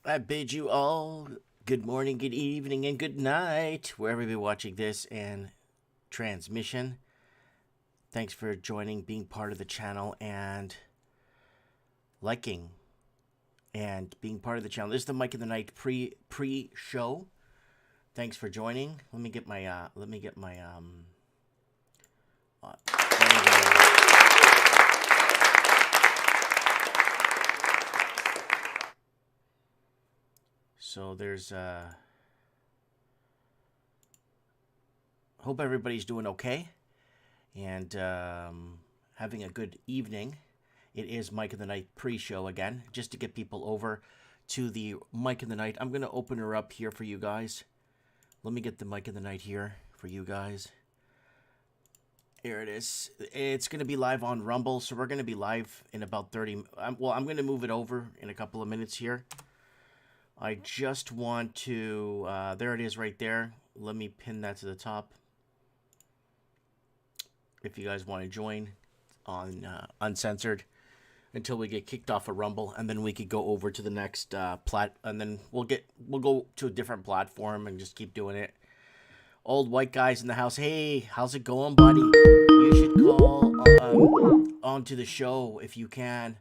I bid you all good morning, good evening, and good night, wherever you're watching this and transmission. Thanks for joining, being part of the channel, and liking and being part of the channel. This is the Mike in the Night pre show. Thanks for joining. Let me get my there we go. So there's hope everybody's doing okay and having a good evening. It is Mike in the Night pre-show again, just to get people over to the Mike in the Night. I'm going to open her up here for you guys. Let me get the Mike in the Night here for you guys. Here it is. It's going to be live on Rumble, so we're going to be live in about 30... well, I'm going to move it over in a couple of minutes here. I just want to... there it is right there. Let me pin that to the top. If you guys want to join on Uncensored until we get kicked off of Rumble, and then we could go over to the next and then we'll go to a different platform and just keep doing it. Old white guys in the house. Hey, how's it going, buddy? You should call onto the show if you can.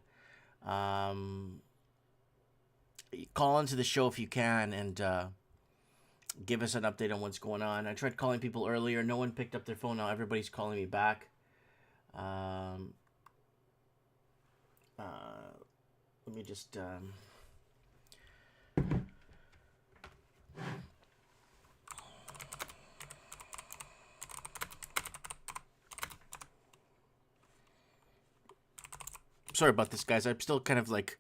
Call into the show if you can and give us an update on what's going on. I tried calling people earlier. No one picked up their phone. Now everybody's calling me back. Let me just... Sorry about this, guys. I'm still kind of like...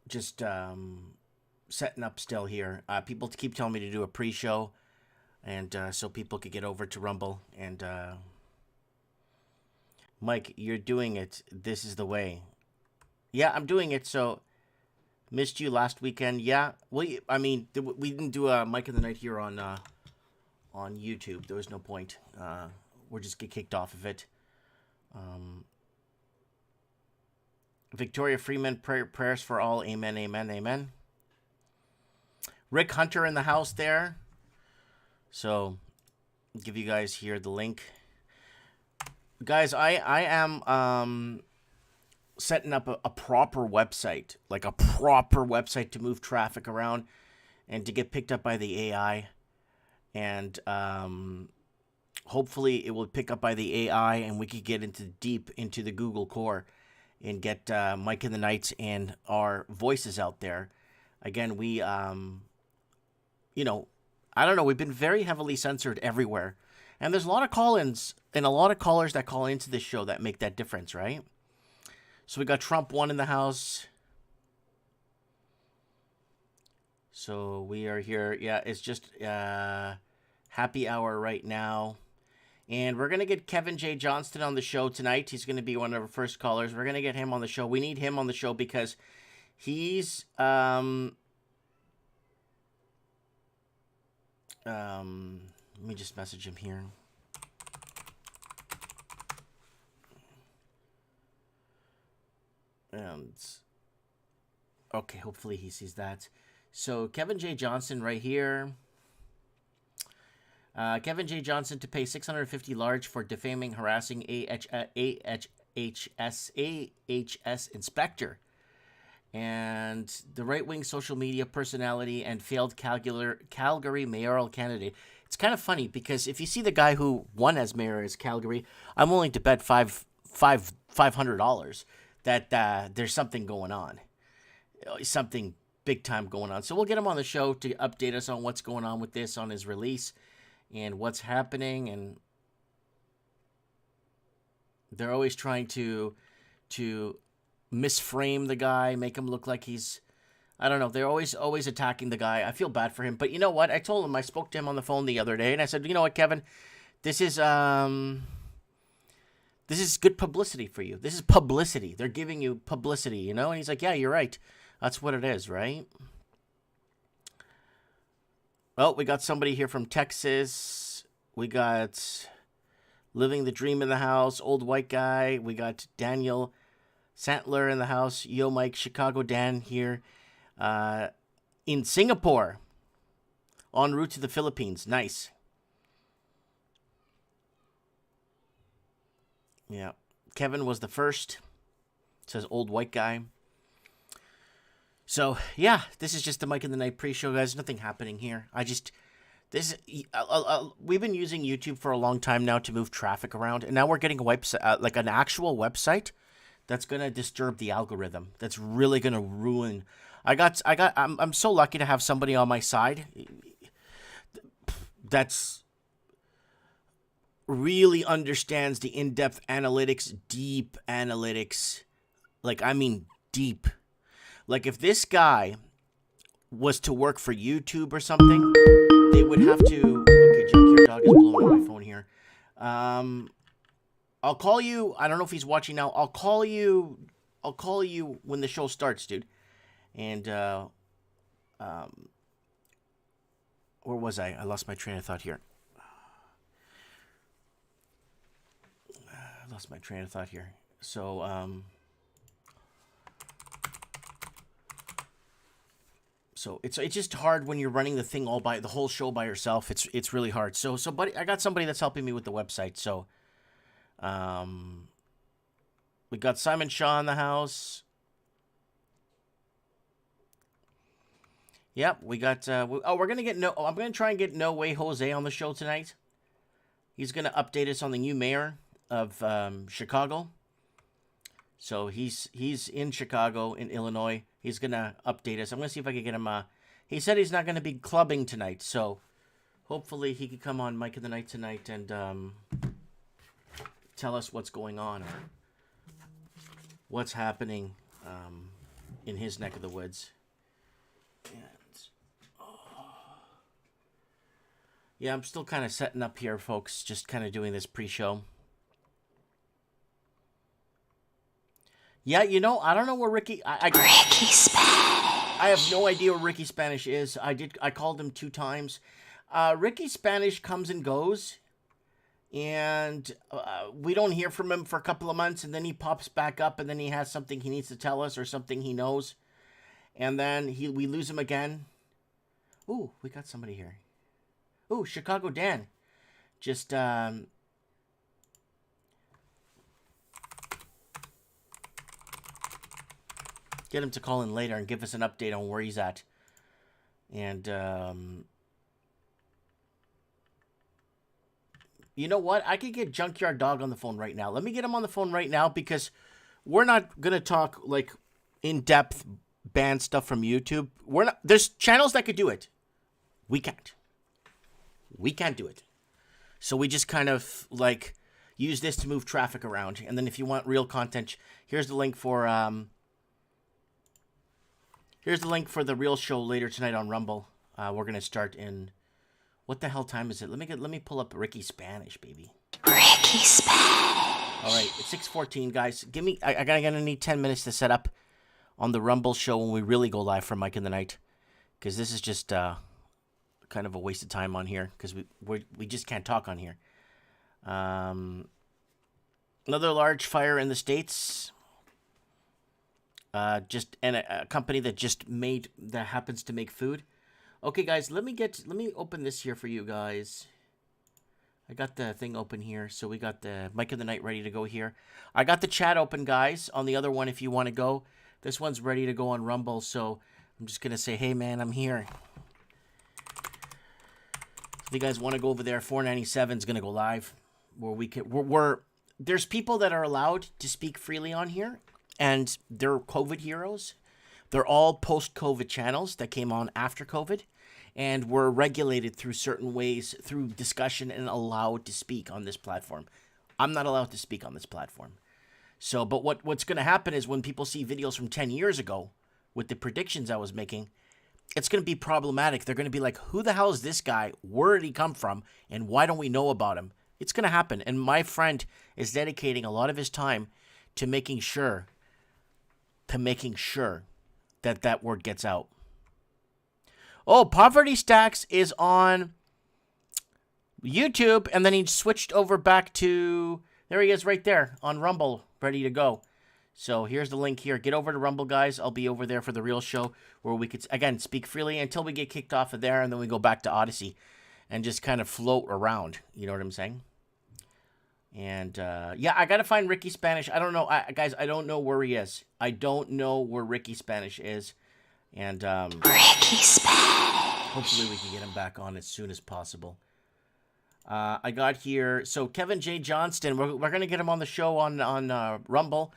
just setting up still here. People keep telling me to do a pre-show, and so people could get over to Rumble. And Mike, you're doing it. This is the way. Yeah, I'm doing it. So missed you last weekend. Yeah, well, I mean, we didn't do a Mike in the Night here on YouTube. There was no point. We'll just get kicked off of it. Victoria Freeman, prayers for all. Amen, amen, amen. Rick Hunter in the house there. So, I'll give you guys here the link. Guys, I am setting up a proper website. Like a proper website to move traffic around and to get picked up by the AI. And hopefully it will pick up by the AI and we could get deep into the Google core and get Mike in the Nights and our voices out there. Again, we, you know, I don't know, we've been very heavily censored everywhere. And there's a lot of call-ins and a lot of callers that call into this show that make that difference, right? So we got Trump 1 in the house. So we are here. Yeah, it's just happy hour right now. And we're going to get Kevin J. Johnston on the show tonight. He's going to be one of our first callers. We're going to get him on the show. We need him on the show because he's... let me just message him here. And... okay, hopefully he sees that. So, Kevin J. Johnston right here... Kevin J. Johnson to pay $650 large for defaming, harassing AHS inspector. And the right-wing social media personality and failed Calgary mayoral candidate. It's kind of funny because if you see the guy who won as mayor as Calgary, I'm willing to bet $500 that there's something going on. Something big time going on. So we'll get him on the show to update us on what's going on with this, on his release. And what's happening, and they're always trying to misframe the guy, make him look like he's, I don't know, they're always attacking the guy. I feel bad for him, but you know what? I told him, I spoke to him on the phone the other day, and I said, you know what, Kevin, this is good publicity for you. This is publicity. They're giving you publicity, you know? And he's like, yeah, you're right. That's what it is, right? Oh, we got somebody here from Texas. We got Living the Dream in the house. Old White Guy. We got Daniel Santler in the house. Yo, Mike. Chicago Dan here. In Singapore. En route to the Philippines. Nice. Yeah. Kevin was the first. Says Old White Guy. So, yeah, this is just the Mike in the Night pre-show, guys. Nothing happening here. We've been using YouTube for a long time now to move traffic around, and now we're getting a website, like an actual website that's going to disturb the algorithm. That's really going to ruin. I'm so lucky to have somebody on my side that's really understands the in-depth analytics, deep analytics. Like, I mean, deep. Like, if this guy was to work for YouTube or something, they would have to... Okay, Junkyard Dog is blowing up my phone here. I'll call you... I don't know if he's watching now. I'll call you when the show starts, dude. And, where was I? I lost my train of thought here. So it's just hard when you're running the thing the whole show by yourself. It's really hard. So buddy, I got somebody that's helping me with the website. So, we got Simon Shaw in the house. Yep, we got. We're gonna get I'm gonna try and get No Way Jose on the show tonight. He's gonna update us on the new mayor of Chicago. So he's in Chicago, in Illinois. He's going to update us. I'm going to see if I can get him. He said he's not going to be clubbing tonight. So hopefully he could come on Mike in the Night tonight and tell us what's going on or what's happening in his neck of the woods. Yeah, I'm still kind of setting up here, folks. Just kind of doing this pre-show. Yeah, you know, I don't know where Ricky Spanish. I have no idea where Ricky Spanish is. I called him 2 times. Ricky Spanish comes and goes, and we don't hear from him for a couple of months, and then he pops back up, and then he has something he needs to tell us or something he knows, and then we lose him again. Ooh, we got somebody here. Ooh, Chicago Dan. Just get him to call in later and give us an update on where he's at. And, you know what? I could get Junkyard Dog on the phone right now. Let me get him on the phone right now because we're not going to talk, like, in-depth banned stuff from YouTube. There's channels that could do it. We can't. We can't do it. So we just kind of, like, use this to move traffic around. And then if you want real content, here's the link for, here's the link for the real show later tonight on Rumble. We're gonna start in. What the hell time is it? Let me pull up Ricky Spanish, baby. Ricky Spanish. All right, it's 6:14, guys. I'm gonna need 10 minutes to set up on the Rumble show when we really go live for Mike in the Night, because this is just kind of a waste of time on here because we just can't talk on here. Another large fire in the States. A company that happens to make food. Okay, guys, let me open this here for you guys. I got the thing open here, so we got the Mike of the Night ready to go here. I got the chat open, guys, on the other one if you want to go. This one's ready to go on Rumble, so I'm just gonna say, hey man, I'm here. If you guys want to go over there, 497 is gonna go live, where there's people that are allowed to speak freely on here. And they're COVID heroes. They're all post-COVID channels that came on after COVID and were regulated through certain ways, through discussion, and allowed to speak on this platform. I'm not allowed to speak on this platform. So, but what's going to happen is when people see videos from 10 years ago with the predictions I was making, it's going to be problematic. They're going to be like, who the hell is this guy? Where did he come from? And why don't we know about him? It's going to happen. And my friend is dedicating a lot of his time to making sure that word gets out. Oh, Poverty Stacks is on YouTube, and then he switched over back to, there he is right there on Rumble, ready to go. So here's the link here. Get over to Rumble, guys. I'll be over there for the real show where we could, again, speak freely until we get kicked off of there, and then we go back to Odyssey and just kind of float around. You know what I'm saying? And, yeah, I got to find Ricky Spanish. I don't know. Guys, I don't know where he is. I don't know where Ricky Spanish is. And, Ricky Spanish. Hopefully we can get him back on as soon as possible. I got here. So Kevin J. Johnston, we're going to get him on the show on Rumble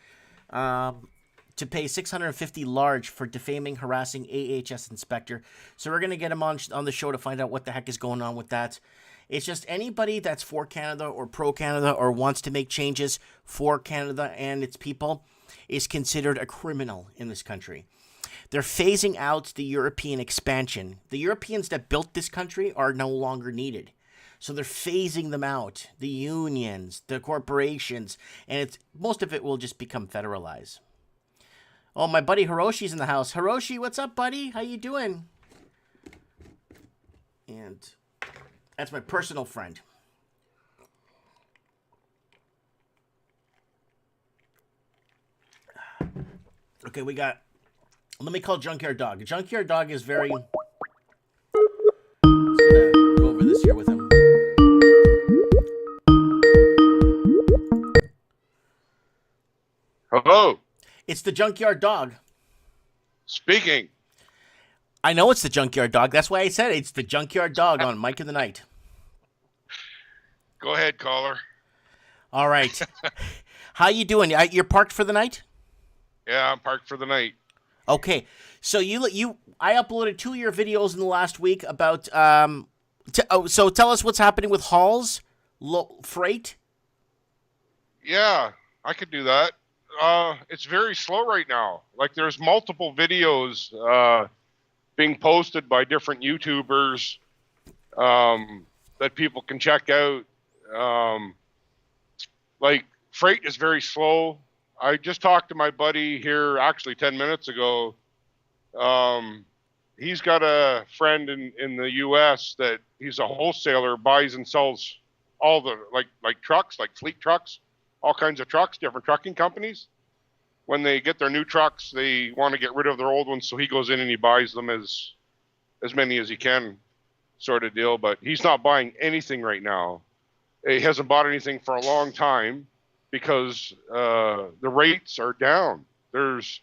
to pay $650 large for defaming, harassing AHS inspector. So we're going to get him on the show to find out what the heck is going on with that. It's just anybody that's for Canada or pro-Canada or wants to make changes for Canada and its people is considered a criminal in this country. They're phasing out the European expansion. The Europeans that built this country are no longer needed. So they're phasing them out. The unions, the corporations, and most of it will just become federalized. Oh, my buddy Hiroshi's in the house. Hiroshi, what's up, buddy? How you doing? And that's my personal friend. Okay, let me call Junkyard Dog. Junkyard Dog is very... Let's go over this here with him. Hello. It's the Junkyard Dog. Speaking. I know it's the Junkyard Dog. That's why I said it's the Junkyard Dog on Mike of the Night. Go ahead, caller. All right. How you doing? You're parked for the night? Yeah, I'm parked for the night. Okay. So I uploaded 2 of your videos in the last week about so tell us what's happening with hauls, freight. Yeah, I could do that. It's very slow right now. Like there's multiple videos being posted by different YouTubers that people can check out. Like freight is very slow. I just talked to my buddy here actually 10 minutes ago. He's got a friend in the US that he's a wholesaler, buys and sells all the like trucks, like fleet trucks, all kinds of trucks, different trucking companies. When they get their new trucks, they want to get rid of their old ones, so he goes in and he buys them as many as he can, sort of deal. But he's not buying anything right now. He hasn't bought anything for a long time because the rates are down. There's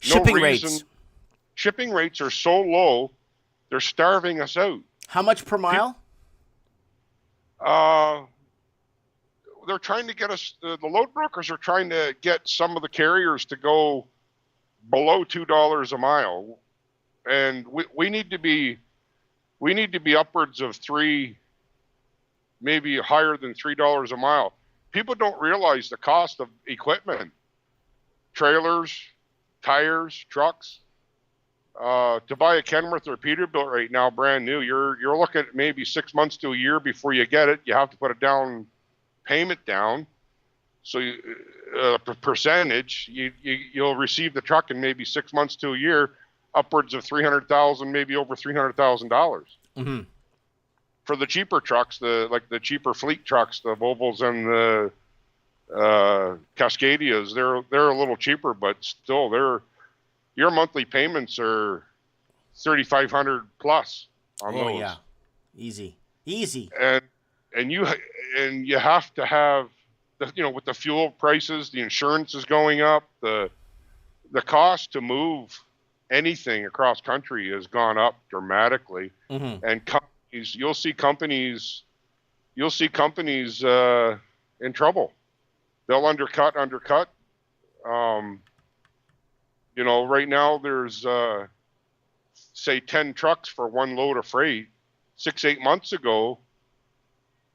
no shipping reason. rates. Shipping rates are so low, they're starving us out. How much per mile? They're trying to get us, the load brokers are trying to get some of the carriers to go below $2 a mile. And we need to be upwards of $3, maybe higher than $3 a mile. People don't realize the cost of equipment, trailers, tires, trucks. To buy a Kenworth or Peterbilt right now, brand new, you're looking at maybe 6 months to a year before you get it. You have to put a down payment down, so percentage. You'll receive the truck in maybe 6 months to a year, upwards of $300,000, maybe over $300,000. Mm-hmm. For the cheaper trucks, the cheaper fleet trucks, the Volvos and the Cascadias, they're a little cheaper, but still your monthly payments are $3,500 plus on those. Oh yeah, easy. And you have to have with the fuel prices, the insurance is going up, the cost to move anything across country has gone up dramatically. Mm-hmm. And you'll see companies in trouble. They'll undercut. Right now there's, say 10 trucks for one load of freight. 6-8 months ago,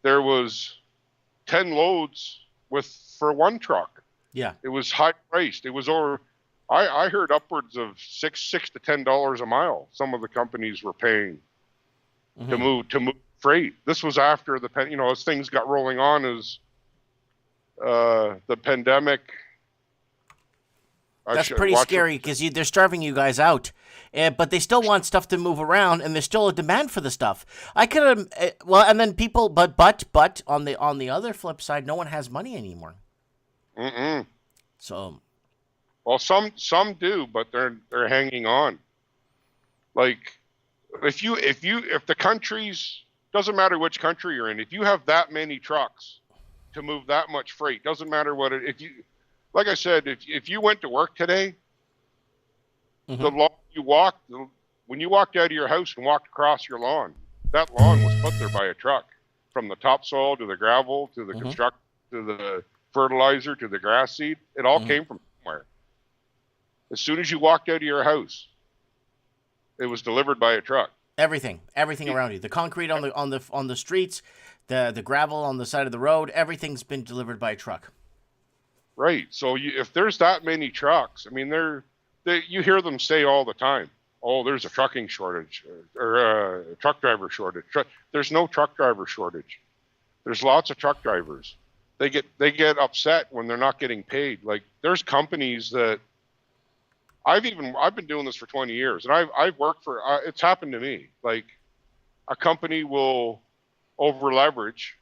there was 10 loads for one truck. Yeah. It was high priced. It was over, I heard upwards of $6 to $10 a mile. Some of the companies were paying to move freight. This was after as things got rolling on, as the pandemic That's pretty scary because they're starving you guys out, but they still want stuff to move around, and there's still a demand for the stuff. I could have, and then people, but on the other flip side, no one has money anymore. So, well, some do, but they're hanging on. Like, if the countries, doesn't matter which country you're in, if you have that many trucks to move that much freight, doesn't matter what it, if you. Like I said, if you went to work today, the lawn when you walked out of your house and walked across your lawn, that lawn was put there by a truck, from the topsoil to the gravel to the construct to the fertilizer to the grass seed. It all came from somewhere. As soon as you walked out of your house, it was delivered by a truck. Everything around you, the concrete on the streets, the gravel on the side of the road, everything's been delivered by a truck. Right. So if there's that many trucks, I mean, you hear them say all the time, oh, there's a trucking shortage or a truck driver shortage. There's no truck driver shortage. There's lots of truck drivers. They get upset when they're not getting paid. Like, there's companies that I've been doing this for 20 years, and I've worked for, it's happened to me. Like, a company will over leverage,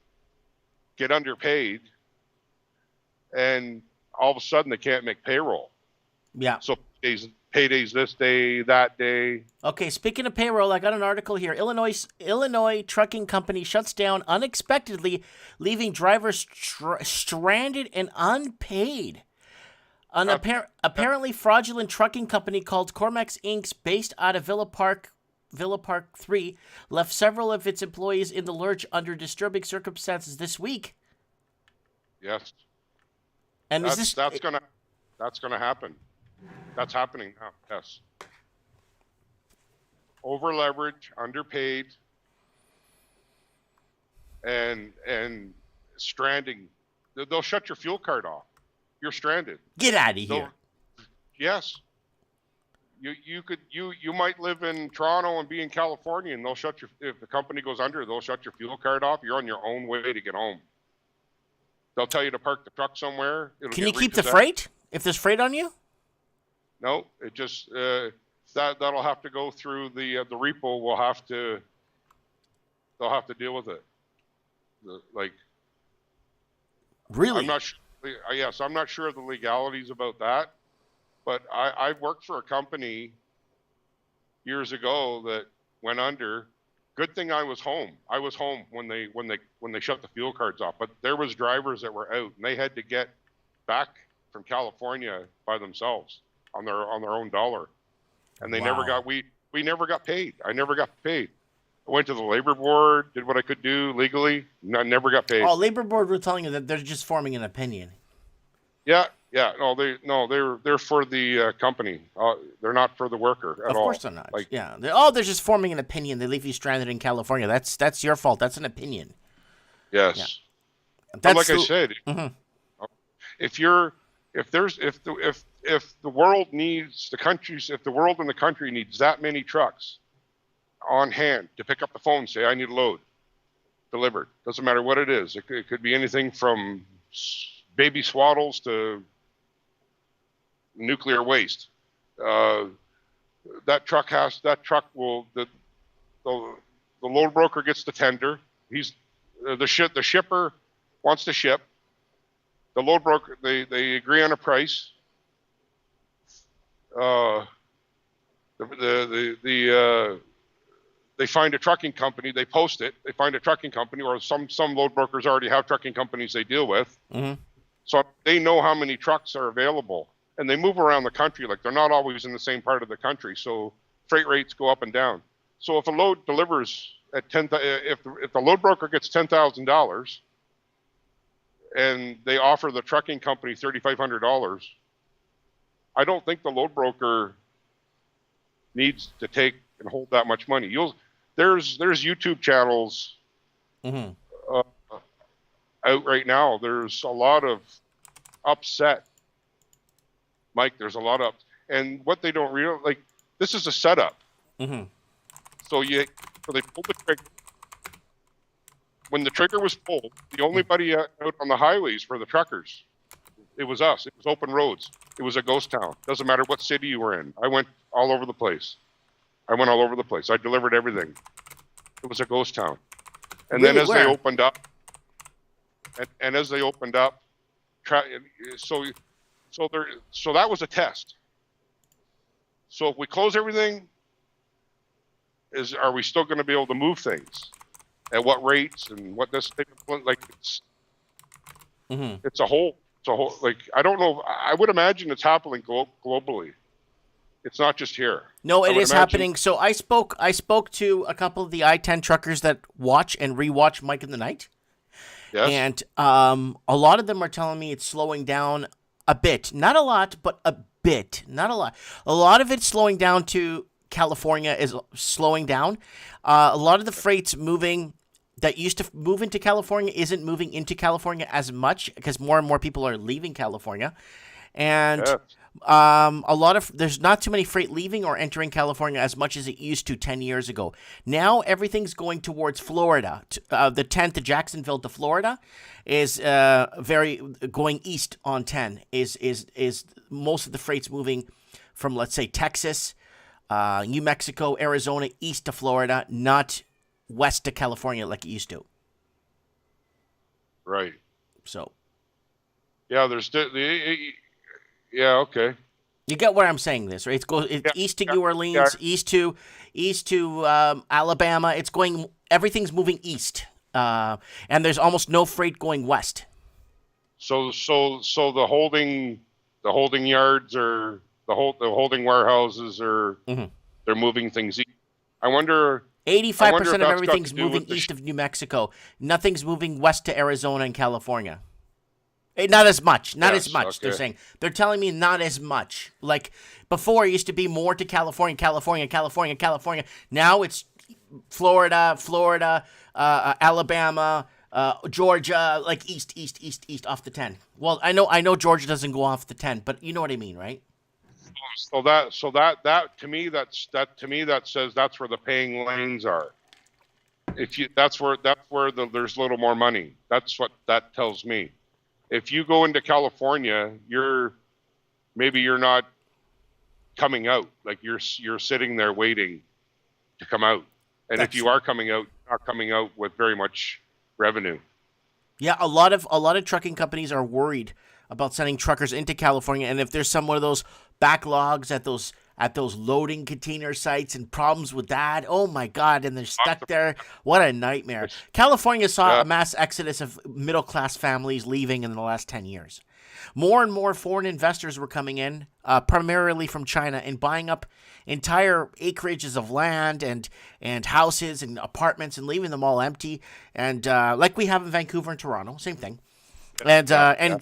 get underpaid, and all of a sudden they can't make payroll. Yeah. So paydays this day, that day. Okay, speaking of payroll, I got an article here. Illinois trucking company shuts down unexpectedly, leaving drivers stranded and unpaid. An apparently fraudulent trucking company called Cormex Inc., based out of Villa Park 3, left several of its employees in the lurch under disturbing circumstances this week. Yes. And that's gonna happen. That's happening now. Yes. Over leverage, underpaid, and stranding. They'll shut your fuel card off. You're stranded. Get out of here. Yes. You might live in Toronto and be in California, and if the company goes under, they'll shut your fuel card off. You're on your own way to get home. They'll tell you to park the truck somewhere. Can you keep the freight if there's freight on you? No, it just that'll have to go through the repo. They'll have to deal with it. Really? I'm not sure. Yes, I'm not sure of the legalities about that, but I worked for a company years ago that went under. Good thing I was home. I was home when they shut the fuel cards off. But there was drivers that were out, and they had to get back from California by themselves on their own dollar, and they never got we never got paid. I never got paid. I went to the labor board, did what I could do legally. Never got paid. Oh, labor board were telling you that they're just forming an opinion. Yeah. They're for the company. They're not for the worker at all. Of course they're not. They're just forming an opinion. They leave you stranded in California. That's your fault. That's an opinion. Yes. Yeah. But like I said, if the world needs if the world and the country needs that many trucks on hand to pick up the phone and say, I need a load delivered. Doesn't matter what it is. It could be anything from baby swaddles to nuclear waste. The load broker gets the tender. The shipper wants to ship. The load broker, they agree on a price. They find a trucking company, they post it. They find a trucking company, or some load brokers already have trucking companies they deal with. Mm-hmm. So they know how many trucks are available, and they move around the country. Like, they're not always in the same part of the country, so freight rates go up and down. So if a load delivers at if the load broker gets $10,000, and they offer the trucking company $3,500, I don't think the load broker needs to take and hold that much money. There's YouTube channels out right now. There's a lot of upset, Mike. There's a lot of, and what they don't realize, like, this is a setup. Mm-hmm. So they pulled the trigger. When the trigger was pulled, the only buddy out on the highways were the truckers. It was us. It was open roads. It was a ghost town. Doesn't matter what city you were in. I went all over the place. I delivered everything. It was a ghost town. And Really? then as Where? they opened up, and as they opened up, so that was a test. So if we close everything, are we still going to be able to move things? At what rates and what this thing, like it's a whole, like, I don't know. I would imagine it's happening globally. It's not just here. No, it is happening. So I spoke to a couple of the I-10 truckers that watch and rewatch Mike in the Night. Yes. And a lot of them are telling me it's slowing down a bit. Not a lot, but a bit. Not a lot. A lot of it's slowing down to California is slowing down. A lot of the freight's moving that used to move into California isn't moving into California as much because more and more people are leaving California. And there's not too many freight leaving or entering California as much as it used to 10 years ago. Now everything's going towards Florida. The 10 to Jacksonville to Florida is going east on 10 is most of the freight's moving from, let's say, Texas, New Mexico, Arizona, east to Florida, not west to California like it used to. Right. So. Yeah, yeah, okay. You get where I'm saying this, right? It's east to New Orleans, east to Alabama. Everything's moving east, and there's almost no freight going west. So the holding yards or the holding warehouses are they're moving things east. I wonder. 85% of everything's moving east of New Mexico. Nothing's moving west to Arizona and California. Not as much. They're saying. They're telling me not as much. Like before, it used to be more to California. Now it's Florida, Alabama, Georgia, like east off the 10. Well, I know Georgia doesn't go off the 10, but you know what I mean, right? So that to me that says that's where the paying lanes are. That's where there's a little more money. That's what that tells me. If you go into California, you're not coming out. Like you're sitting there waiting to come out. And if you are coming out, you're not coming out with very much revenue. Yeah, a lot of trucking companies are worried about sending truckers into California, and if there's some one of those backlogs at those loading container sites and problems with that, oh my God, and they're stuck there. What a nightmare. California saw a mass exodus of middle-class families leaving in the last 10 years. More and more foreign investors were coming in, primarily from China, and buying up entire acreages of land and houses and apartments and leaving them all empty. And like we have in Vancouver and Toronto, same thing. And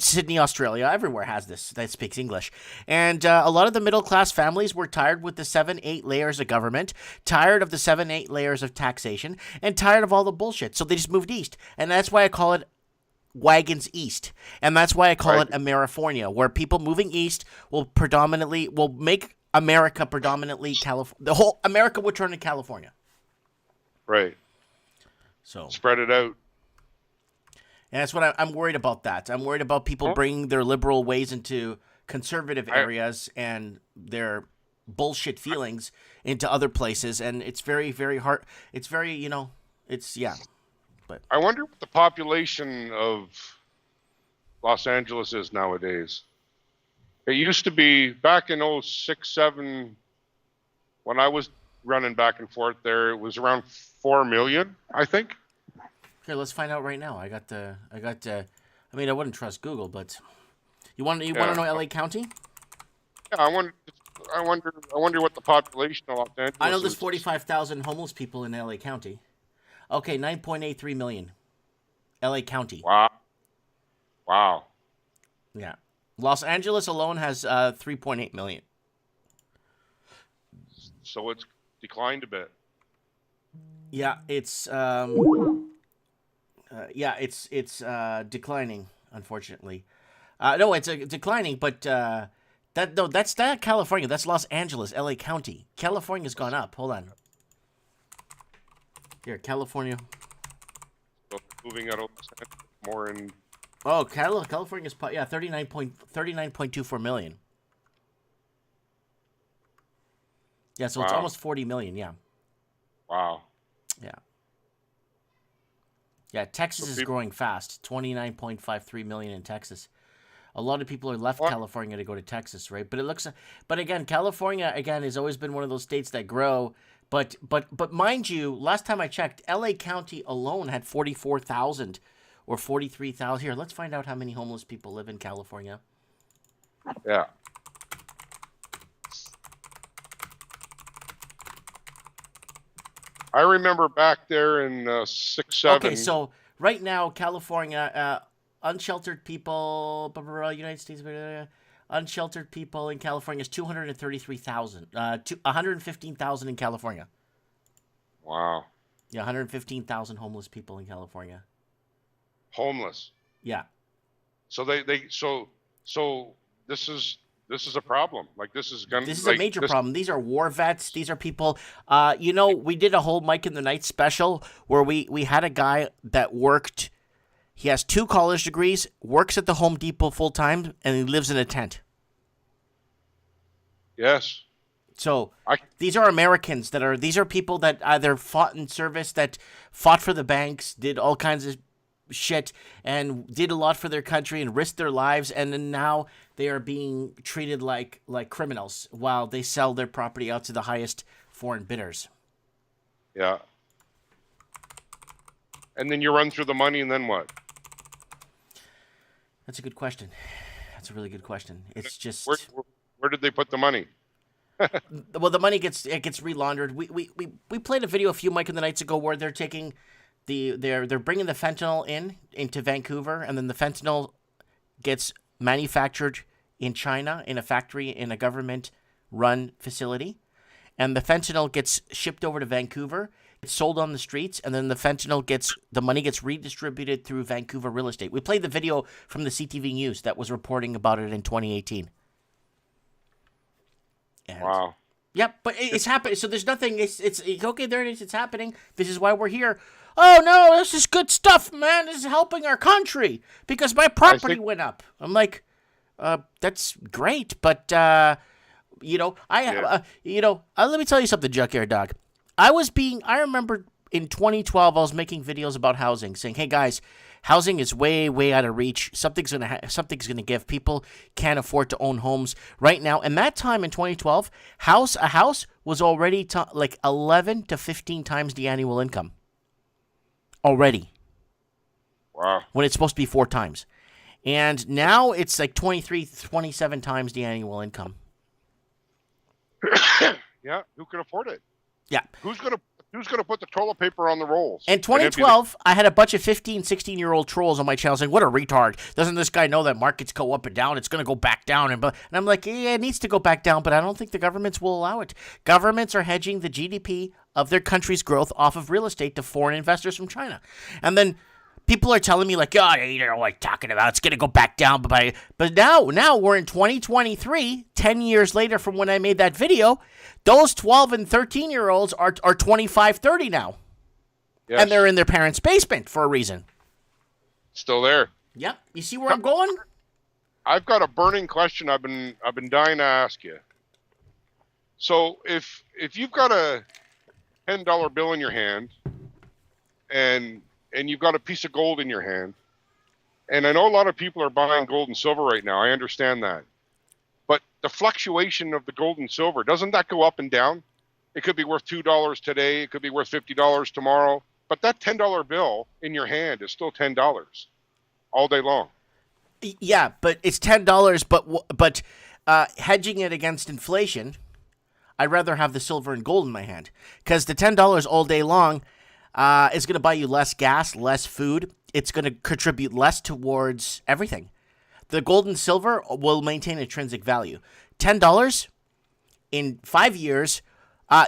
Sydney, Australia, everywhere has this that speaks English. And a lot of the middle-class families were tired with the 7-8 layers of government, tired of the 7-8 layers of taxation, and tired of all the bullshit. So they just moved east. And that's why I call it wagons east. And that's why I call it Amerifornia, where people moving east will make America predominantly California. The whole America would turn to California. Right. So spread it out. And that's what I'm worried about. That I'm worried about people bringing their liberal ways into conservative areas and their bullshit feelings into other places, and it's very, very hard. It's very, But I wonder what the population of Los Angeles is nowadays. It used to be back in 06, 07, when I was running back and forth there. It was around 4 million, I think. Here, let's find out right now. I mean, I wouldn't trust Google, but you want to know LA County? Yeah, I wonder what the population of Los Angeles is. I know there's 45,000 homeless people in LA County. Okay, 9.83 million. LA County. Wow. Yeah. Los Angeles alone has 3.8 million. So it's declined a bit. Yeah, it's declining, unfortunately. No, it's declining, but that's not California. That's Los Angeles, LA County. California's gone up. Hold on. Here, California. So moving out of more in. Oh, California's 39.24 million. Yeah, so it's Wow. almost 40 million. Yeah. Wow. Yeah. Yeah, Texas So is people, growing fast. 29.53 million in Texas. A lot of people are left what? California to go to Texas, right? But it looks, but again, California again has always been one of those states that grow. But mind you, last time I checked, L.A. County alone had 44,000 or 43,000. Here, let's find out how many homeless people live in California. Yeah. I remember back there in 6, 7. Okay, so right now, California, unsheltered people, United States, unsheltered people in California is 233,000. 115,000 in California. Wow. Yeah, 115,000 homeless people in California. Homeless. Yeah. So so this is a problem. Like this is gonna. This is like, a major this, problem. These are war vets. These are people. We did a whole Mike in the Night special where we had a guy that worked. He has 2 college degrees, works at the Home Depot full time, and he lives in a tent. Yes. So these are Americans these are people that either fought in service, that fought for the banks, did all kinds of shit, and did a lot for their country and risked their lives, and then now they are being treated like criminals while they sell their property out to the highest foreign bidders. Yeah. And then you run through the money, and then what? That's a good question. That's a really good question. It's just Where did they put the money? well, the money gets relaundered. We played a video a few Mike in the Nights ago where they're taking they're bringing the fentanyl into Vancouver, and then the fentanyl gets manufactured in China in a factory in a government run facility, and the fentanyl gets shipped over to Vancouver. It's sold on the streets, and then the money gets redistributed through Vancouver real estate. We played the video from the CTV News that was reporting about it in 2018. And, Wow. yep, but it's happening. So there's nothing. It's okay. There it is. It's happening. This is why we're here. Oh no, this is good stuff, man. This is helping our country because my property went up. I'm like, that's great, but let me tell you something, Junkyard Dog. I remember in 2012, I was making videos about housing, saying, "Hey guys, housing is way, way out of reach. Something's gonna give. People can't afford to own homes right now." And that time in 2012, a house was already like 11 to 15 times the annual income. Already. Wow. When it's supposed to be 4 times. And now it's like 23, 27 times the annual income. Yeah. Who can afford it? Yeah. Who's gonna put the toilet paper on the rolls? In 2012, I had a bunch of 15, 16-year-old trolls on my channel saying, "What a retard. Doesn't this guy know that markets go up and down? It's going to go back down." And I'm like, yeah, it needs to go back down, but I don't think the governments will allow it. Governments are hedging the GDP of their country's growth off of real estate to foreign investors from China. And then people are telling me like, "Oh, you know what I'm talking about. It's going to go back down." But now we're in 2023, 10 years later from when I made that video. Those 12 and 13-year-olds are 25, 30 now. Yes. And they're in their parents' basement for a reason. Still there. Yep. You see where I'm going? I've got a burning question I've been dying to ask you. So if you've got a $10 bill in your hand and you've got a piece of gold in your hand, and I know a lot of people are buying gold and silver right now. I understand that. But the fluctuation of the gold and silver, doesn't that go up and down? It could be worth $2 today. It could be worth $50 tomorrow. But that $10 bill in your hand is still $10 all day long. Yeah, but it's $10. But hedging it against inflation, I'd rather have the silver and gold in my hand. Because the $10 all day long is going to buy you less gas, less food. It's going to contribute less towards everything. The gold and silver will maintain intrinsic value. $10 in 5 years,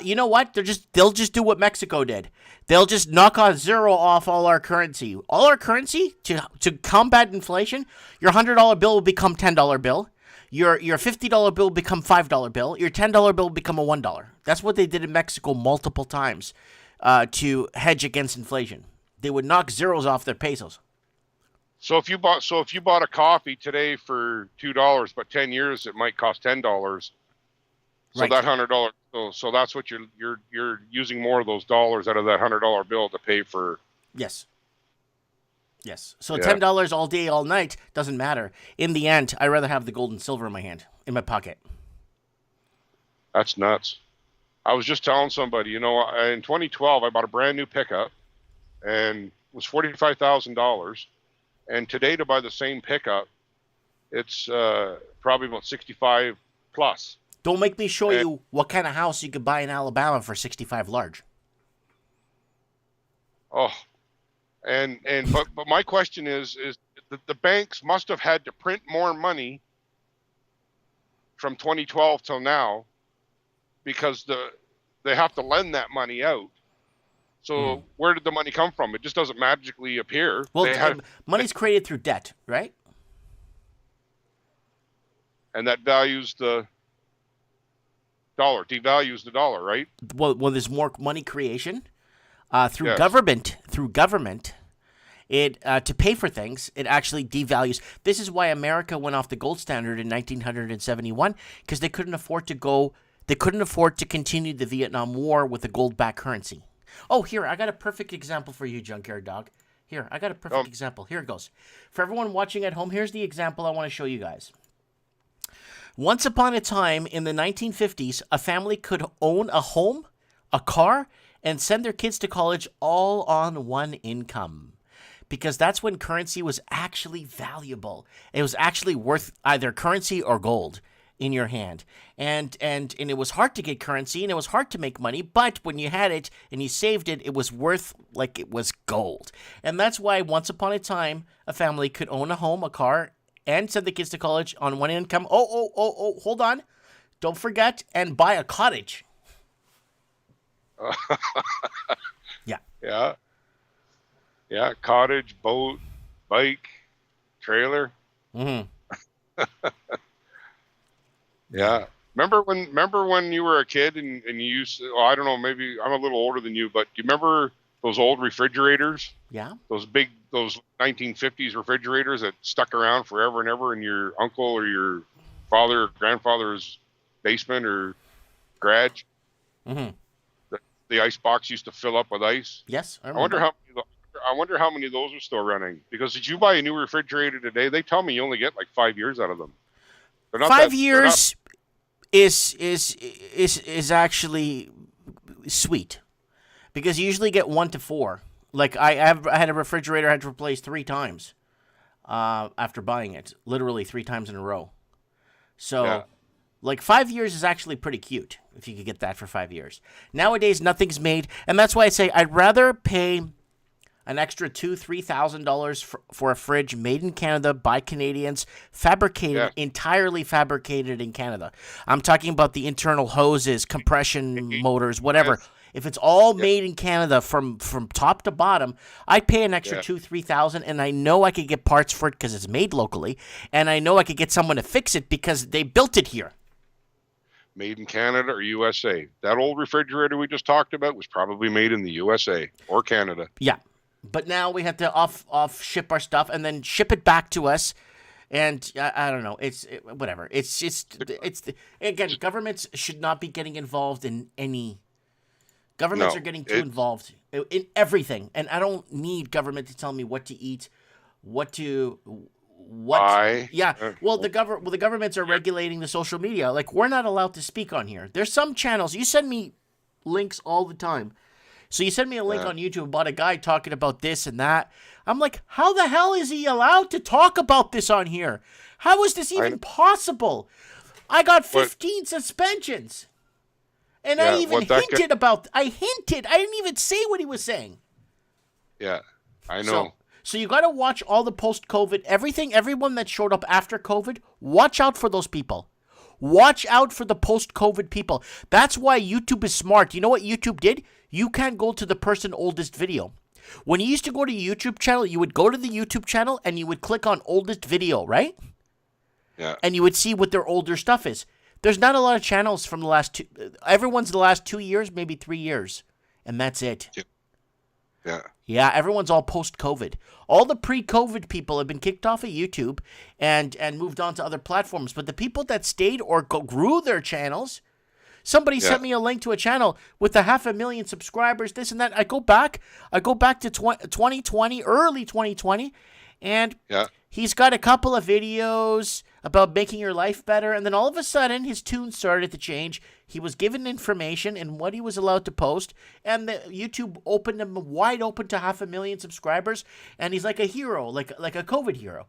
you know what? They'll just do what Mexico did. They'll just knock on zero off all our currency. All our currency to combat inflation. Your $100 bill will become $10 bill. Your $50 bill will become $5 bill. Your $10 bill will become a $1. That's what they did in Mexico multiple times to hedge against inflation. They would knock zeros off their pesos. So if you bought a coffee today for $2, but 10 years it might cost $10. So right. that $100 So that's what you're using more of those dollars out of that $100 bill to pay for. Yes. Yes. So Yeah. $10 all day, all night doesn't matter. In the end, I'd rather have the gold and silver in my hand, in my pocket. That's nuts. I was just telling somebody, in 2012, I bought a brand new pickup, and it was $45,000. And today, to buy the same pickup, it's probably about 65 plus. Don't make me show you what kind of house you could buy in Alabama for 65 large. Oh, but my question is that the banks must have had to print more money from 2012 till now, because they have to lend that money out. So where did the money come from? It just doesn't magically appear. Well, money's created through debt, right? And that values the dollar, devalues the dollar, right? Well, there's more money creation through Yes. government. Through government, it to pay for things, it actually devalues. This is why America went off the gold standard in 1971, because they couldn't afford to go. They couldn't afford to continue the Vietnam War with a gold-backed currency. Oh, here, I got a perfect example for you, Junkyard Dog. Here, I got a perfect example. Here it goes. For everyone watching at home, here's the example I want to show you guys. Once upon a time in the 1950s, a family could own a home, a car, and send their kids to college all on one income. Because that's when currency was actually valuable. It was actually worth either currency or gold in your hand. And it was hard to get currency, and it was hard to make money, but when you had it and you saved it, it was worth like it was gold. And that's why once upon a time, a family could own a home, a car, and send the kids to college on one income. Oh, hold on. Don't forget, and buy a cottage. Yeah. Yeah. Yeah, cottage, boat, bike, trailer. Mm-hmm. Yeah. Remember when you were a kid and you used to, I don't know, maybe I'm a little older than you, but do you remember those old refrigerators? Yeah. Those 1950s refrigerators that stuck around forever and ever in your uncle or your father or grandfather's basement or garage? Mm-hmm. The ice box used to fill up with ice. Yes, I wonder how many of those are still running. Because if you buy a new refrigerator today, they tell me you only get like 5 years out of them. 5 years is actually sweet, because you usually get 1 to 4. Like I had a refrigerator I had to replace 3 times after buying it, literally 3 times in a row. So. Yeah. Like 5 years is actually pretty cute if you could get that for 5 years. Nowadays, nothing's made, and that's why I say I'd rather pay an extra $2,000-$3,000 for a fridge made in Canada by Canadians, entirely fabricated in Canada. I'm talking about the internal hoses, compression motors, whatever. Yes. If it's all made in Canada from top to bottom, I'd pay an extra $2,000-$3,000, and I know I could get parts for it because it's made locally, and I know I could get someone to fix it because they built it here. Made in Canada or USA. That old refrigerator we just talked about was probably made in the USA or Canada. Yeah. But now we have to off ship our stuff and then ship it back to us. And I don't know. Whatever. Again, governments should not be getting involved in any. Governments are getting too involved in everything. And I don't need government to tell me what to eat, what. Yeah. Well, the governments are regulating the social media. Like, we're not allowed to speak on here. There's some channels. You send me links all the time. So you send me a link on YouTube about a guy talking about this and that. I'm like, how the hell is he allowed to talk about this on here? How is this even possible? I got 15 suspensions. And I even hinted about... I hinted. I didn't even say what he was saying. Yeah, I know. So you got to watch all the post-COVID, everyone that showed up after COVID, watch out for those people. Watch out for the post-COVID people. That's why YouTube is smart. You know what YouTube did? You can't go to the person oldest video. When you used to go to a YouTube channel, you would go to the YouTube channel and you would click on oldest video, right? Yeah. And you would see what their older stuff is. There's not a lot of channels from the last everyone's the last 2 years, maybe 3 years. And that's it. Yeah. Yeah, everyone's all post-COVID. All the pre-COVID people have been kicked off of YouTube and moved on to other platforms. But the people that stayed or grew their channels Somebody sent me a link to a channel with 500,000 subscribers, this and that. I go back to 2020, early 2020, and he's got a couple of videos about making your life better, and then all of a sudden his tune started to change. He was given information and what he was allowed to post, and the YouTube opened him wide open to 500,000 subscribers, and he's like a hero, like a COVID hero.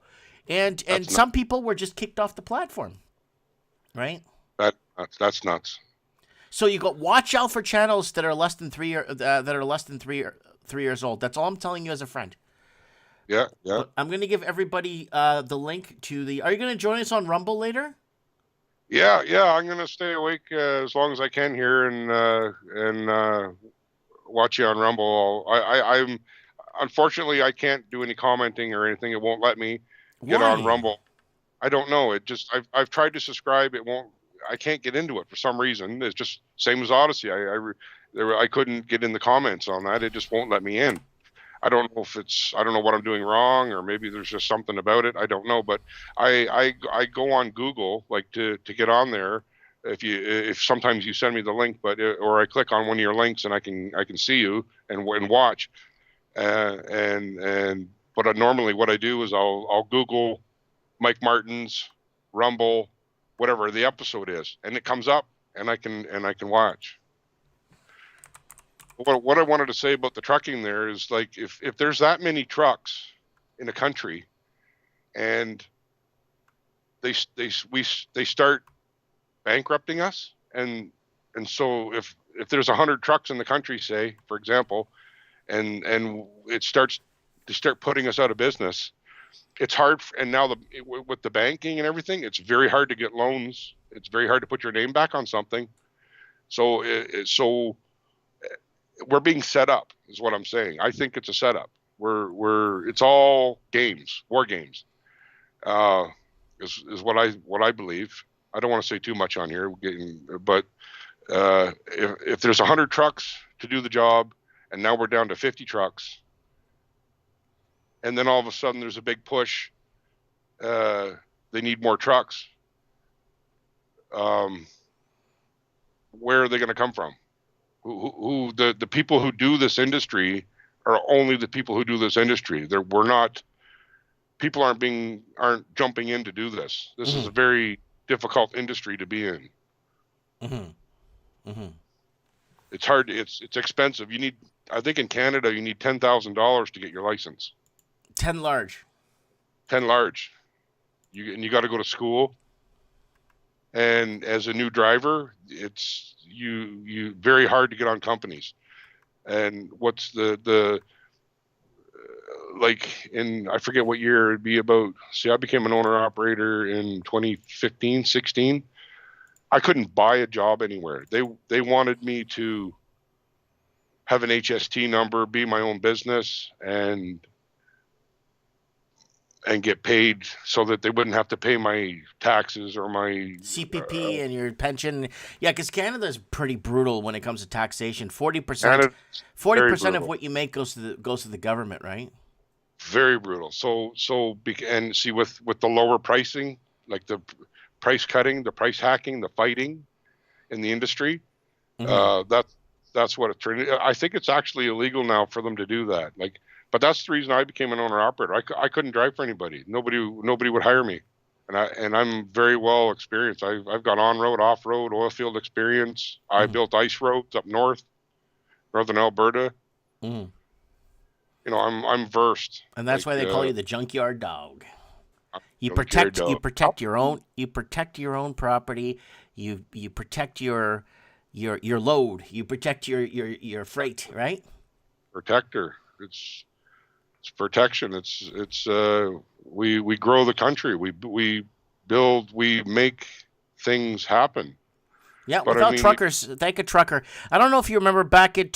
And some people were just kicked off the platform, right? That's nuts. So you got watch out for channels that are less than 3 years old. That's all I'm telling you as a friend. Yeah. But I'm going to give everybody the link to the. Are you going to join us on Rumble later? Yeah. I'm going to stay awake as long as I can here and watch you on Rumble. I'm unfortunately I can't do any commenting or anything. It won't let me get on Rumble. I don't know. It just I've tried to subscribe. It won't. I can't get into it for some reason. It's just same as Odyssey. I couldn't get in the comments on that. It just won't let me in. I don't know if I don't know what I'm doing wrong, or maybe there's just something about it. I don't know, but I go on Google like to get on there. If sometimes you send me the link, or I click on one of your links and I can see you and watch. But normally what I do is I'll Google Mike Martin's Rumble, whatever the episode is, and it comes up and I can watch. What I wanted to say about the trucking there is, like, if there's that many trucks in a country and they start bankrupting us, and so if there's 100 trucks in the country, say, for example, and they start putting us out of business, it's hard. And now with the banking and everything, it's very hard to get loans. It's very hard to put your name back on something. So we're being set up, is what I'm saying. I think it's a setup. It's all games, war games, is what I believe. I don't want to say too much on here, but if there's 100 trucks to do the job, and now we're down to 50 trucks, and then all of a sudden there's a big push, they need more trucks. Where are they going to come from? Who the people who do this industry are only the people who do this industry. People aren't jumping in to do this. This is a very difficult industry to be in. It's hard. It's expensive. I think in Canada you need $10,000 to get your license. 10 large. You got to go to school. And as a new driver, it's you very hard to get on companies. And what's the like in, I forget what year it'd be about. See, I became an owner operator in 2015, 16. I couldn't buy a job anywhere. They wanted me to have an HST number, be my own business, and get paid so that they wouldn't have to pay my taxes or my CPP and your pension. Yeah, because Canada's pretty brutal when it comes to taxation. 40% of what you make goes to the government, right? Very brutal. And see, with the lower pricing, like the price cutting, the price hacking, the fighting in the industry, that's what it's turned. I think it's actually illegal now for them to do that. But that's the reason I became an owner operator. I couldn't drive for anybody. Nobody would hire me, and I'm very well experienced. I've got on road, off road, oil field experience. I built ice roads up northern Alberta. I'm versed. And that's why they call you the Junkyard Dog. You protect your own property. You protect your load. You protect your freight, right? Protector. It's protection. We grow the country. We build. We make things happen. Yeah, but without truckers, thank a trucker. I don't know if you remember back in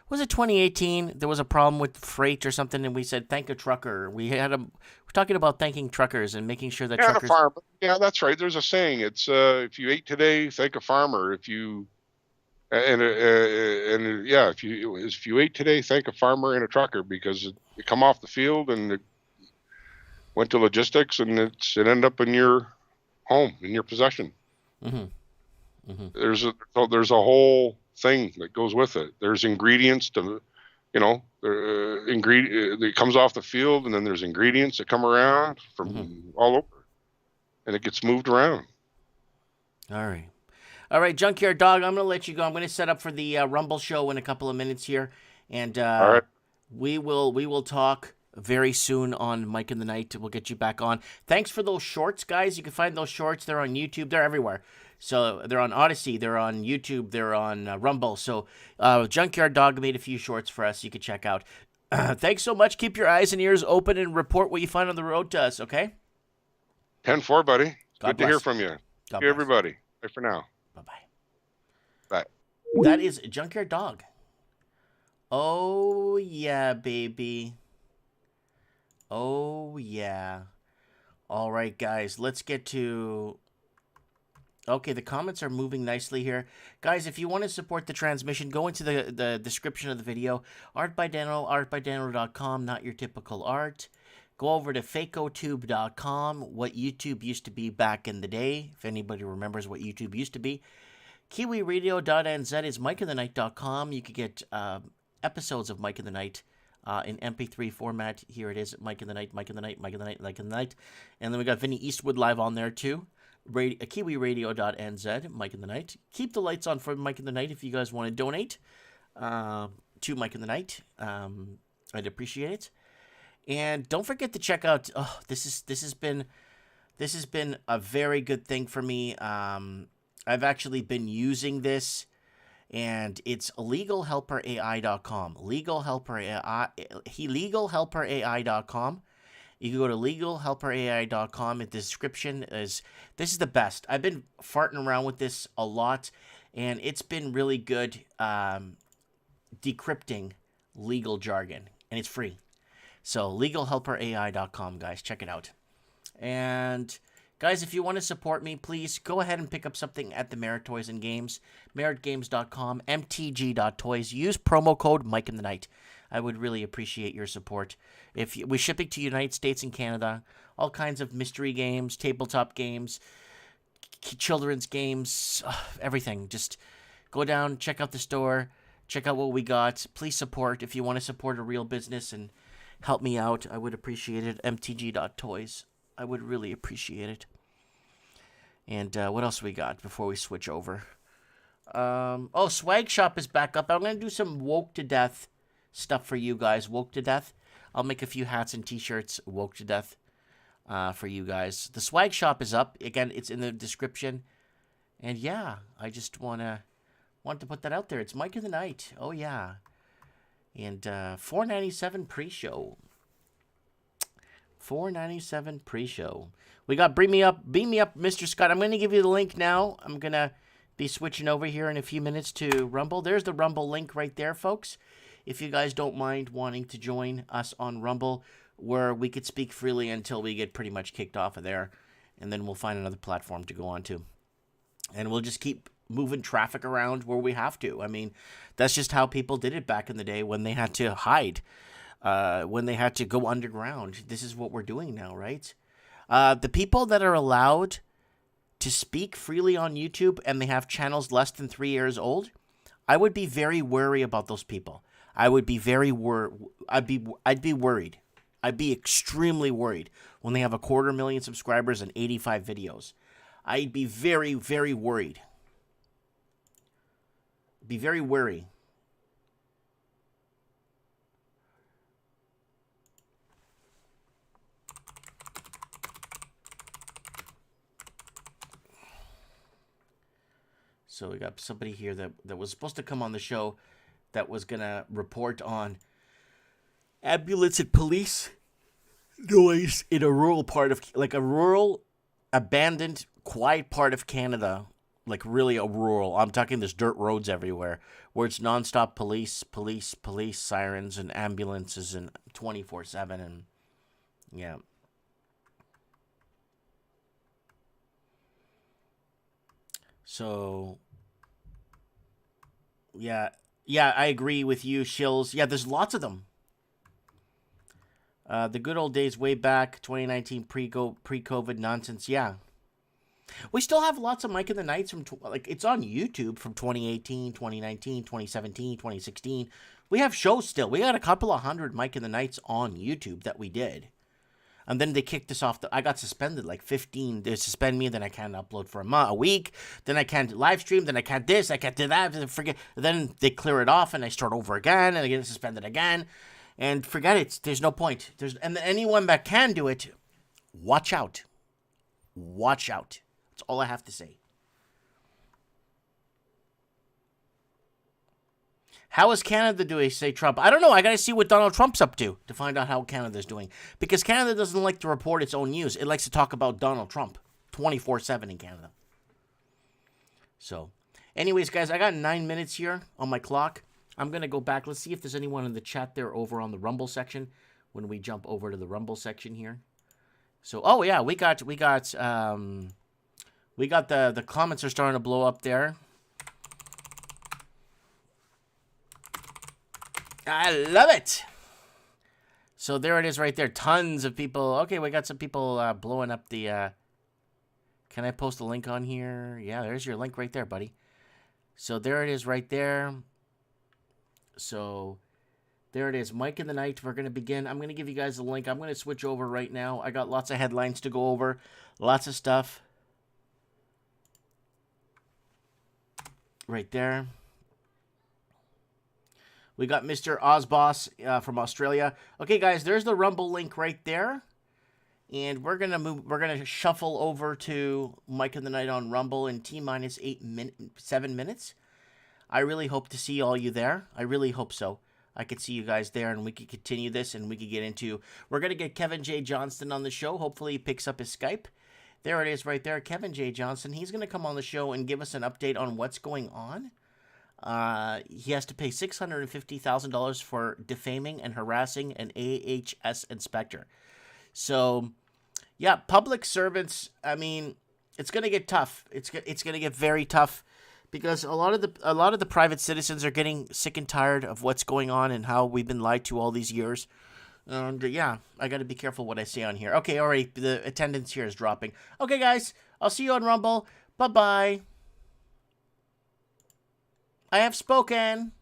was it 2018? There was a problem with freight or something, and we said thank a trucker. We're talking about thanking truckers and making sure that truckers. Farmer. Yeah, that's right. There's a saying. It's if you ate today, thank a farmer. If you if you ate today, thank a farmer and a trucker, because it come off the field and it went to logistics, and it ended up in your home, in your possession. There's a whole thing that goes with it. There's ingredients to, it comes off the field, and then there's ingredients that come around from all over, and it gets moved around. All right, Junkyard Dog, I'm going to let you go. I'm going to set up for the Rumble show in a couple of minutes here, and All right. we will talk very soon on Mike in the Night. We'll get you back on. Thanks for those shorts, guys. You can find those shorts. They're on YouTube. They're everywhere. So they're on Odyssey. They're on YouTube. They're on Rumble. So Junkyard Dog made a few shorts for us you can check out. Thanks so much. Keep your eyes and ears open and report what you find on the road to us, okay? 10-4, buddy. God Good to hear bless. from you. God Thank bless. you, everybody. Bye for now. Bye-bye. Bye. That is Junkyard Dog. Oh, yeah, baby. Oh, yeah. All right, guys, let's get to... Okay, the comments are moving nicely here. Guys, if you want to support the transmission, go into the description of the video. Art by Dano, artbydano.com, not your typical art. Go over to fakotube.com, what YouTube used to be back in the day, if anybody remembers what YouTube used to be. KiwiRadio.nz is MikeInTheNight.com. You could get episodes of Mike in the Night in MP3 format. Here it is, Mike in the Night, Mike in the Night, Mike in the Night, Mike in the Night. And then we got Vinny Eastwood live on there too. KiwiRadio.nz, Mike in the Night. Keep the lights on for Mike in the Night if you guys want to donate to Mike in the Night. I'd appreciate it. And don't forget to check out. Oh, this has been a very good thing for me. I've actually been using this, and it's legalhelperai.com. Legalhelperai.com. You can go to legalhelperai.com. The description is, this is the best. I've been farting around with this a lot, and it's been really good decrypting legal jargon, and it's free. So legalhelperai.com, guys. Check it out. And guys, if you want to support me, please go ahead and pick up something at the Merit Toys and Games. meritgames.com, mtg.toys. Use promo code Mike in the Night. I would really appreciate your support. We're shipping to United States and Canada. All kinds of mystery games, tabletop games, children's games, everything. Just go down, check out the store, check out what we got. Please support if you want to support a real business and help me out. I would appreciate it. mtg.toys. I would really appreciate it. And what else we got before we switch over? Swag Shop is back up. I'm going to do some Woke to Death stuff for you guys. Woke to Death. I'll make a few hats and t-shirts. Woke to Death for you guys. The Swag Shop is up. Again, it's in the description. And yeah, I just want to put that out there. It's Mike in the Night. Oh, yeah. And 497 pre-show. 497 pre-show. We got Beam Me Up, Mr. Scott. I'm going to give you the link now. I'm going to be switching over here in a few minutes to Rumble. There's the Rumble link right there, folks. If you guys don't mind wanting to join us on Rumble, where we could speak freely until we get pretty much kicked off of there. And then we'll find another platform to go on to. And we'll just keep moving traffic around where we have to. I mean, that's just how people did it back in the day when they had to hide. When they had to go underground. This is what we're doing now, right? The people that are allowed to speak freely on YouTube and they have channels less than 3 years old, I would be very wary about those people. I would be very I'd be worried. I'd be extremely worried when they have 250,000 subscribers and 85 videos. I'd be very, very worried. Be very wary. So we got somebody here that was supposed to come on the show that was going to report on ambulance and police noise in a rural part of, like a rural, abandoned, quiet part of Canada. Like really a rural. I'm talking there's dirt roads everywhere where it's nonstop police sirens and ambulances and 24/7 and yeah. So yeah, I agree with you, Shills. Yeah, there's lots of them. The good old days way back, 2019 pre-COVID nonsense. Yeah. We still have lots of Mike in the Nights from, like, it's on YouTube from 2018, 2019, 2017, 2016. We have shows still. We got a couple of hundred Mike in the Nights on YouTube that we did. And then they kicked us off. I got suspended, like 15. They suspend me, then I can't upload for a week. Then I can't live stream. Then I can't this. I can't do that. Then they clear it off, and I start over again, and I get suspended again. And forget it. There's no point. And anyone that can do it, watch out. Watch out. That's all I have to say. How is Canada doing, say Trump? I don't know. I got to see what Donald Trump's up to find out how Canada's doing. Because Canada doesn't like to report its own news. It likes to talk about Donald Trump 24/7 in Canada. So, anyways, guys, I got 9 minutes here on my clock. I'm going to go back. Let's see if there's anyone in the chat there over on the Rumble section when we jump over to the Rumble section here. So, oh, yeah, we got the comments are starting to blow up there. I love it. So there it is right there. Tons of people. Okay, we got some people blowing up the... Can I post a link on here? Yeah, there's your link right there, buddy. So there it is right there. So there it is. Mike in the Night. We're going to begin. I'm going to give you guys a link. I'm going to switch over right now. I got lots of headlines to go over. Lots of stuff. Right there. We got Mr. Ozboss from Australia. Okay, guys, there's the Rumble link right there. And we're gonna shuffle over to Mike in the Night on Rumble in T-minus 7 minutes. I really hope to see all you there. I really hope so. I could see you guys there, and we could continue this, and we could get into... We're gonna get Kevin J. Johnston on the show. Hopefully he picks up his Skype. There it is right there. Kevin J. Johnston. He's gonna come on the show and give us an update on what's going on. He has to pay $650,000 for defaming and harassing an AHS inspector. So, yeah, public servants, I mean, it's going to get tough. It's going to get very tough because a lot of the private citizens are getting sick and tired of what's going on and how we've been lied to all these years. And yeah, I got to be careful what I say on here. Okay, all right, the attendance here is dropping. Okay, guys, I'll see you on Rumble. Bye-bye. I have spoken.